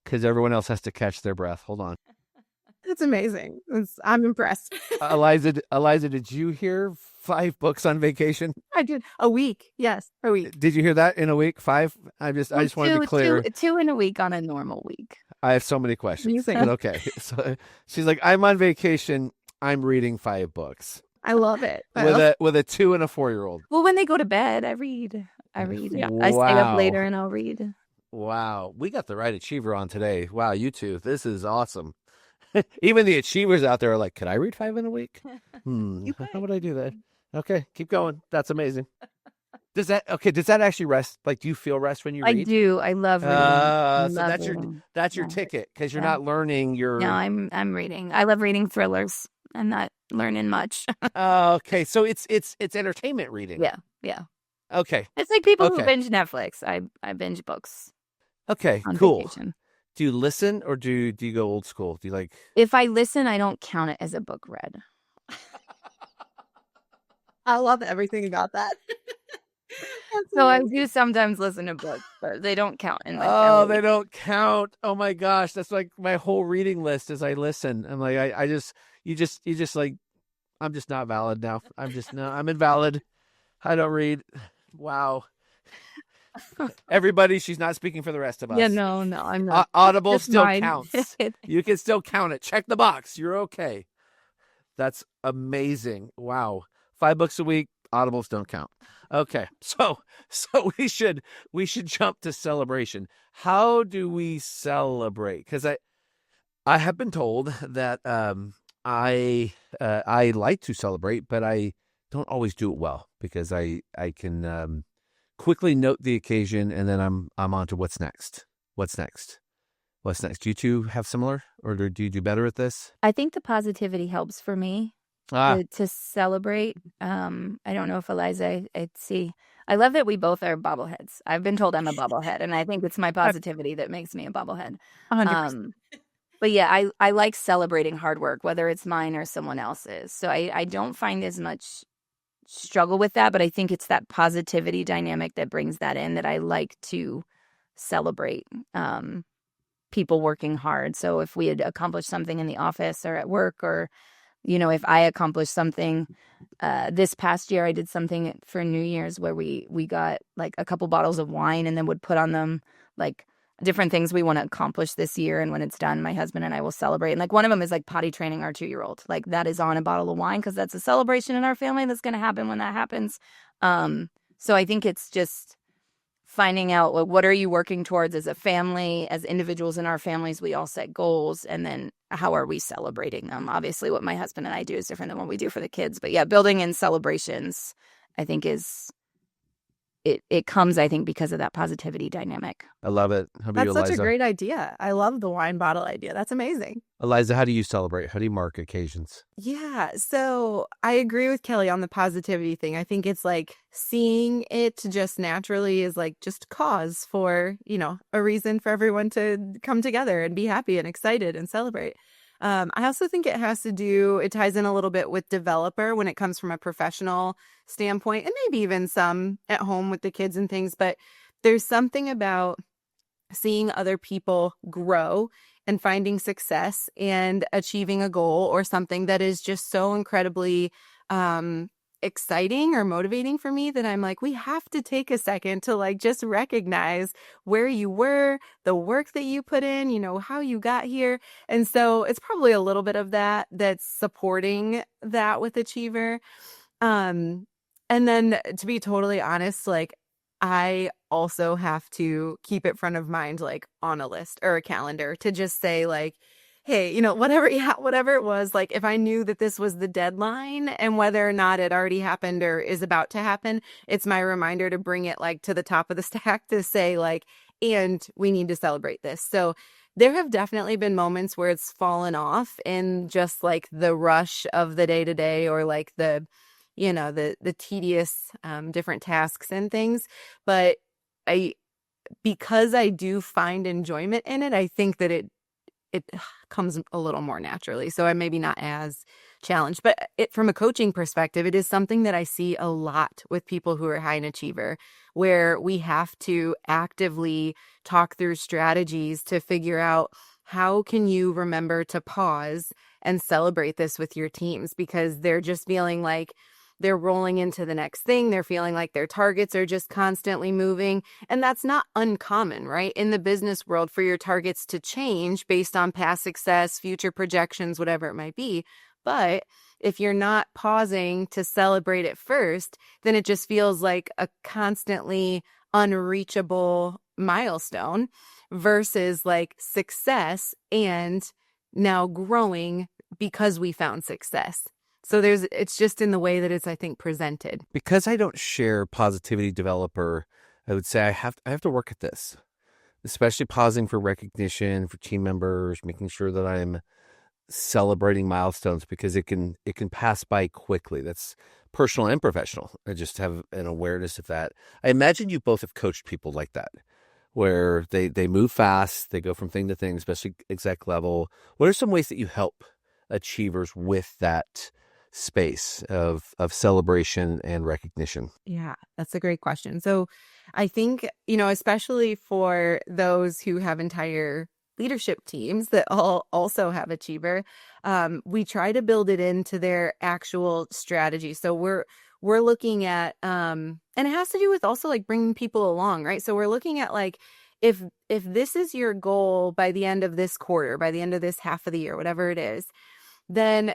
Speaker 2: because everyone else has to catch their breath. Hold on.
Speaker 3: It's amazing. I'm impressed.
Speaker 2: Aliza, did you hear 5 books on vacation?
Speaker 3: I did a week. Yes, a week.
Speaker 2: Did you hear that in a week? 5? I just want to be clear.
Speaker 1: Two in a week on a normal week.
Speaker 2: I have so many questions.
Speaker 3: Amazing.
Speaker 2: But okay. So she's like, I'm on vacation. I'm reading 5 books.
Speaker 3: I love it.
Speaker 2: With a 2 and a 4-year-old.
Speaker 1: Well, when they go to bed, I read.
Speaker 3: Yeah.
Speaker 1: I stay up later and I'll read.
Speaker 2: Wow. We got the right achiever on today. Wow, you two. This is awesome. Even the achievers out there are like, could I read 5 in a week? How would I do that? Okay, keep going. That's amazing. Does that actually rest? Like, do you feel rest when you read?
Speaker 1: I do. I love reading.
Speaker 2: So that's your ticket, because you're not learning.
Speaker 1: No, I'm reading. I love reading thrillers. I'm not learning much.
Speaker 2: Okay, so it's entertainment reading.
Speaker 1: Yeah.
Speaker 2: Okay.
Speaker 1: It's like people who binge Netflix. I binge books.
Speaker 2: Okay,
Speaker 1: on
Speaker 2: cool.
Speaker 1: Vacation.
Speaker 2: Do you listen, or do you go old school? Do you like?
Speaker 1: If I listen, I don't count it as a book read.
Speaker 3: I love everything about that.
Speaker 1: So I do sometimes listen to books, but they don't count in my
Speaker 2: family. They don't count. Oh my gosh, that's like my whole reading list as I listen. I'm like, you just like I'm just not valid now. I'm invalid. I don't read. Wow. Everybody, she's not speaking for the rest of us.
Speaker 1: Yeah, no, I'm not.
Speaker 2: Audible
Speaker 1: It's
Speaker 2: still
Speaker 1: mine.
Speaker 2: counts. You can still count it. Check the box. You're okay. That's amazing. Wow. 5 books a week. Audibles don't count. Okay. So we should jump to celebration. How do we celebrate? Because I have been told that I like to celebrate, but I don't always do it well because I can quickly note the occasion and then I'm on to what's next. What's next? Do you two have similar, or do you do better at this?
Speaker 1: I think the positivity helps for me to celebrate. I don't know if Aliza, I see. I love that we both are bobbleheads. I've been told I'm a bobblehead, and I think it's my positivity that makes me a bobblehead.
Speaker 3: 100%.
Speaker 1: But yeah, I like celebrating hard work, whether it's mine or someone else's. So I don't find as much struggle with that, but I think it's that positivity dynamic that brings that in, that I like to celebrate people working hard. So if we had accomplished something in the office or at work, or if I accomplished something this past year, I did something for New Year's where we got like a couple bottles of wine and then would put on them like different things we want to accomplish this year. And when it's done, my husband and I will celebrate. And like one of them is like potty training our 2-year-old. Like that is on a bottle of wine because that's a celebration in our family that's going to happen when that happens. So I think it's just finding out, like, what are you working towards as a family, as individuals in our families? We all set goals, and then how are we celebrating them? Obviously, what my husband and I do is different than what we do for the kids. But yeah, building in celebrations, I think it comes, I think, because of that positivity dynamic.
Speaker 2: I love it. How about
Speaker 3: That's
Speaker 2: you,
Speaker 3: such
Speaker 2: Aliza?
Speaker 3: a great idea. I love the wine bottle idea. That's amazing.
Speaker 2: Aliza, how do you celebrate? How do you mark occasions?
Speaker 3: Yeah, so I agree with Kelly on the positivity thing. I think it's like seeing it just naturally is like just cause for, a reason for everyone to come together and be happy and excited and celebrate. I also think it ties in a little bit with developer when it comes from a professional standpoint, and maybe even some at home with the kids and things. But there's something about seeing other people grow and finding success and achieving a goal or something that is just so incredibly exciting or motivating for me that I'm like, we have to take a second to like just recognize where you were, the work that you put in, how you got here. And so it's probably a little bit of that that's supporting that with Achiever. And then to be totally honest, like I also have to keep it front of mind, like on a list or a calendar, to just say like, hey, whatever it was, like if I knew that this was the deadline and whether or not it already happened or is about to happen, it's my reminder to bring it like to the top of the stack to say like, and we need to celebrate this. So there have definitely been moments where it's fallen off in just like the rush of the day to day, or like the tedious different tasks and things. But because I do find enjoyment in it, I think that it comes a little more naturally. So I'm maybe not as challenged. But from a coaching perspective, it is something that I see a lot with people who are high in achiever, where we have to actively talk through strategies to figure out how can you remember to pause and celebrate this with your teams, because they're just feeling like they're rolling into the next thing. They're feeling like their targets are just constantly moving. And that's not uncommon, right? In the business world, for your targets to change based on past success, future projections, whatever it might be. But if you're not pausing to celebrate it first, then it just feels like a constantly unreachable milestone versus like success and now growing because we found success. So it's just in the way that it's, I think, presented.
Speaker 2: Because I don't share positivity developer, I would say I have to work at this, especially pausing for recognition for team members, making sure that I'm celebrating milestones, because it can pass by quickly. That's personal and professional. I just have an awareness of that. I imagine you both have coached people like that, where they move fast, they go from thing to thing, especially exec level. What are some ways that you help achievers with that space of celebration and recognition?
Speaker 3: Yeah, that's a great question. So I think, especially for those who have entire leadership teams that all also have achiever, we try to build it into their actual strategy. So we're looking at, and it has to do with also like bringing people along, right? So we're looking at like, if this is your goal by the end of this quarter, by the end of this half of the year, whatever it is, then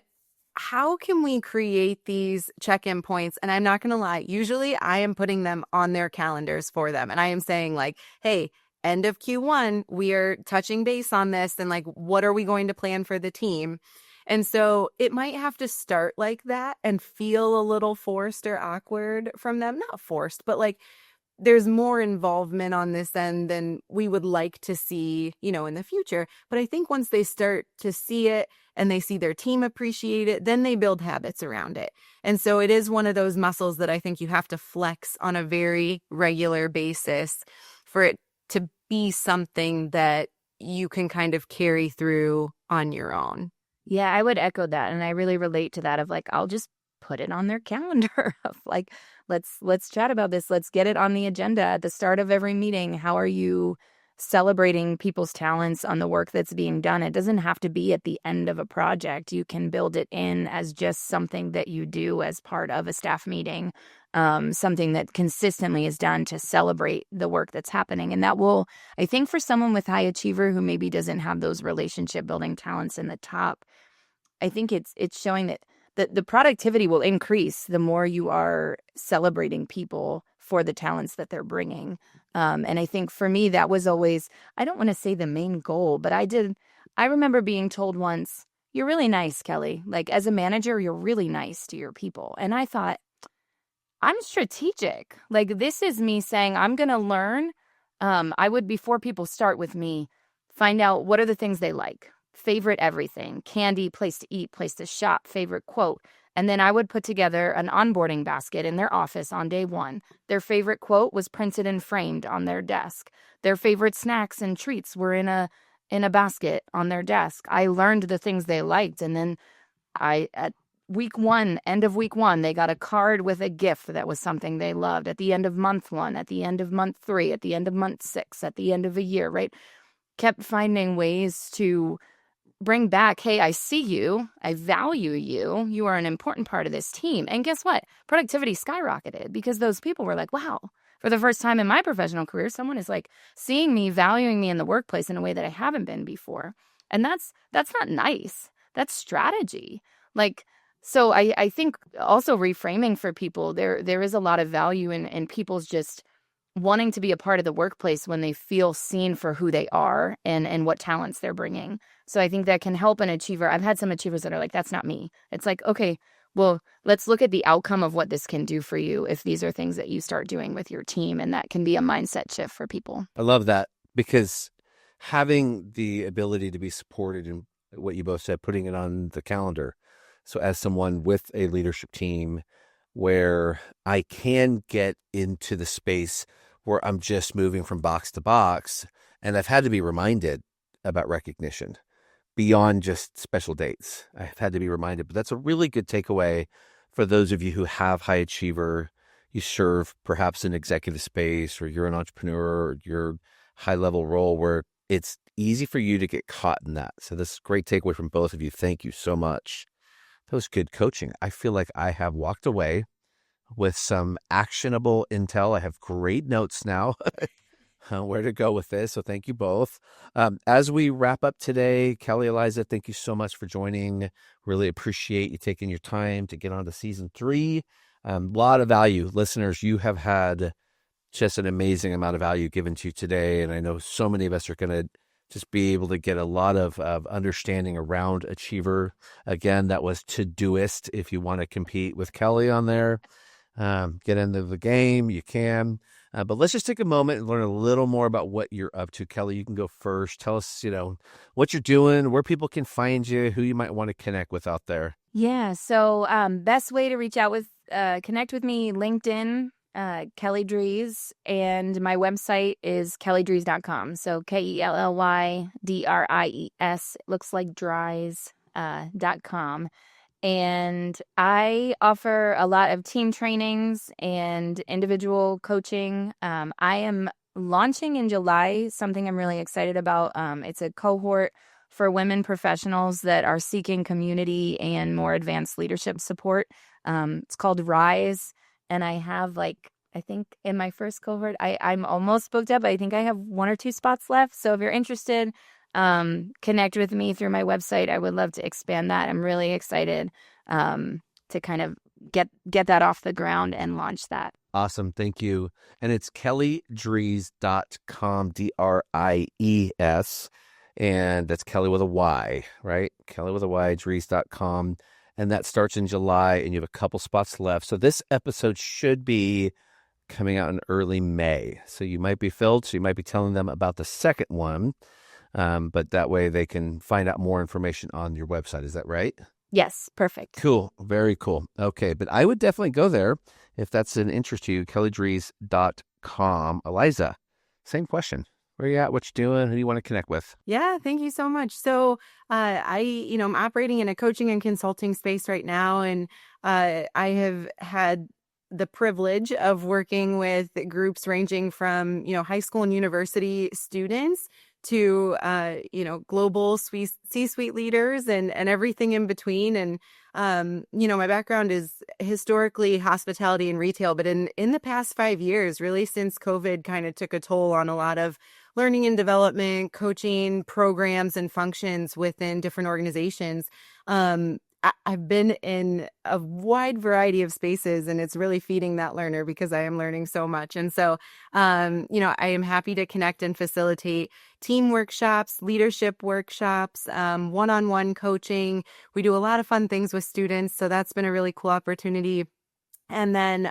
Speaker 3: how can we create these check-in points? And I'm not going to lie, usually I am putting them on their calendars for them. And I am saying like, hey, end of Q1, we are touching base on this. And like, what are we going to plan for the team? And so it might have to start like that and feel a little forced or awkward from them. Not forced, but like there's more involvement on this end than we would like to see, in the future. But I think once they start to see it and they see their team appreciate it, then they build habits around it. And so it is one of those muscles that I think you have to flex on a very regular basis for it to be something that you can kind of carry through on your own.
Speaker 1: Yeah, I would echo that. And I really relate to that of like, I'll just put it on their calendar of like, let's chat about this. Let's get it on the agenda at the start of every meeting. How are you celebrating people's talents on the work that's being done? It doesn't have to be at the end of a project. You can build it in as just something that you do as part of a staff meeting, something that consistently is done to celebrate the work that's happening. And that will, I think for someone with high achiever who maybe doesn't have those relationship building talents in the top, I think it's showing that the productivity will increase the more you are celebrating people for the talents that they're bringing. And I think for me, that was always, I don't want to say the main goal, but I remember being told once, you're really nice, Kelly. Like as a manager, you're really nice to your people. And I thought, I'm strategic. Like this is me saying, I'm going to learn. I would, before people start with me, find out what are the things they like. Favorite everything, candy, place to eat, place to shop, favorite quote. And then I would put together an onboarding basket in their office on day one. Their favorite quote was printed and framed on their desk. Their favorite snacks and treats were in a basket on their desk. I learned the things they liked. And then at week one, end of week one, they got a card with a gift that was something they loved. At the end of month one, at the end of month 3, at the end of month 6, at the end of a year, right? Kept finding ways to bring back, hey, I see you, I value you, you are an important part of this team. And guess what? Productivity skyrocketed because those people were like, wow, for the first time in my professional career, someone is like seeing me, valuing me in the workplace in a way that I haven't been before. And that's not nice. That's strategy. Like, so I think also reframing for people, there is a lot of value in people's just wanting to be a part of the workplace when they feel seen for who they are and what talents they're bringing. So I think that can help an achiever. I've had some achievers that are like, that's not me. It's like, okay, well, let's look at the outcome of what this can do for you if these are things that you start doing with your team. And that can be a mindset shift for people.
Speaker 2: I love that because having the ability to be supported in what you both said, putting it on the calendar. So as someone with a leadership team where I can get into the space where I'm just moving from box to box, and I've had to be reminded about recognition beyond just special dates. I've had to be reminded, but that's a really good takeaway for those of you who have high achiever. You serve perhaps an executive space, or you're an entrepreneur, or you're high level role where it's easy for you to get caught in that. So this is a great takeaway from both of you. Thank you so much. That was good coaching. I feel like I have walked away with some actionable intel. I have great notes now where to go with this. So thank you both. As we wrap up today, Kelly, Aliza, thank you so much for joining. Really appreciate you taking your time to get on to season 3. A lot of value. Listeners, you have had just an amazing amount of value given to you today. And I know so many of us are going to just be able to get a lot of understanding around achiever. Again, that was Todoist. If you want to compete with Kelly on there, get into the game, you can. But let's just take a moment and learn a little more about what you're up to. Kelly, you can go first. Tell us, what you're doing, where people can find you, who you might want to connect with out there.
Speaker 1: Yeah. So best way to reach out with, connect with me, LinkedIn, Kelly Dries, and my website is kellydries.com. So KELLYDRIES. It looks like Dries.com. And I offer a lot of team trainings and individual coaching. I am launching in July, something I'm really excited about. It's a cohort for women professionals that are seeking community and more advanced leadership support. It's called Rise. And I have I think in my first cohort, I'm almost booked up. I think I have 1 or 2 spots left. So if you're interested, connect with me through my website. I would love to expand that. I'm really excited to kind of get that off the ground and launch that.
Speaker 2: Awesome. Thank you. And it's kellydries.com, Dries. And that's Kelly with a Y, right? Kelly with a Y, Dries.com. And that starts in July, and you have a couple spots left. So this episode should be coming out in early May. So you might be filled. So you might be telling them about the second one. But that way they can find out more information on your website. Is that right?
Speaker 1: Yes. Perfect.
Speaker 2: Cool. Very cool. Okay. But I would definitely go there if that's an interest to you, kellydries.com. Aliza, same question. Where you at? What you doing? Who do you want to connect with?
Speaker 3: Yeah, thank you so much. So I'm operating in a coaching and consulting space right now, and I have had the privilege of working with groups ranging from, high school and university students to, global C-suite leaders and everything in between. And, my background is historically hospitality and retail, but in the past 5 years, really since COVID kind of took a toll on a lot of learning and development, coaching programs and functions within different organizations, I've been in a wide variety of spaces, and it's really feeding that learner because I am learning so much. And so, I am happy to connect and facilitate team workshops, leadership workshops, one-on-one coaching. We do a lot of fun things with students, so that's been a really cool opportunity. And then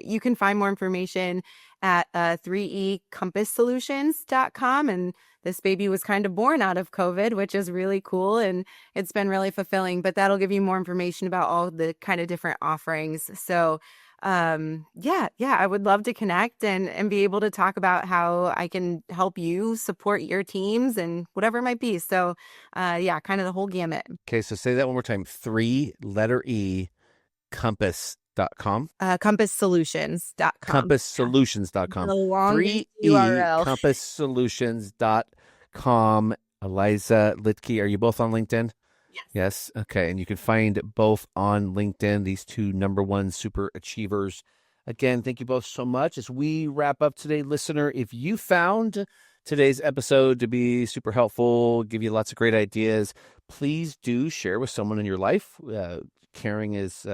Speaker 3: you can find more information at 3ecompasssolutions.com. And this baby was kind of born out of COVID, which is really cool. And it's been really fulfilling. But that'll give you more information about all the kind of different offerings. So, I would love to connect and be able to talk about how I can help you support your teams and whatever it might be. So, kind of the whole gamut.
Speaker 2: Okay, so say that one more time. 3-letter E, compass.com.
Speaker 3: Compasssolutions.com.
Speaker 2: Compasssolutions.com.
Speaker 3: The longest
Speaker 2: 3E,
Speaker 3: URL.
Speaker 2: compasssolutions.com. Aliza, Litke, are you both on LinkedIn? Yes. Okay. And you can find both on LinkedIn, these two #1 super achievers. Again, thank you both so much. As we wrap up today, listener, if you found today's episode to be super helpful, give you lots of great ideas, please do share with someone in your life. Sharing is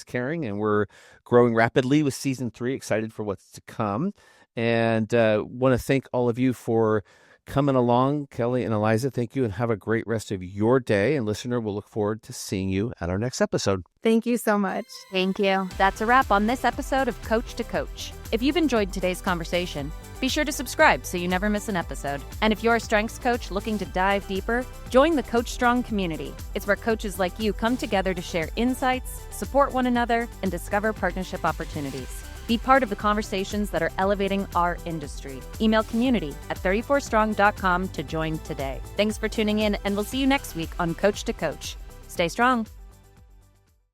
Speaker 2: caring, and we're growing rapidly with season 3. Excited for what's to come, and want to thank all of you for coming along. Kelly and Aliza, thank you, and have a great rest of your day. And listener, we'll look forward to seeing you at our next episode.
Speaker 3: Thank you so much.
Speaker 1: Thank you. That's a wrap on this episode of Coach to Coach. If you've enjoyed today's conversation, be sure to subscribe so you never miss an episode. And if you're a strengths coach looking to dive deeper, join the Coach Strong community. It's where coaches like you come together to share insights, support one another, and discover partnership opportunities. Be part of the conversations that are elevating our industry. Email community@34strong.com to join today. Thanks for tuning in, and we'll see you next week on Coach to Coach. Stay strong.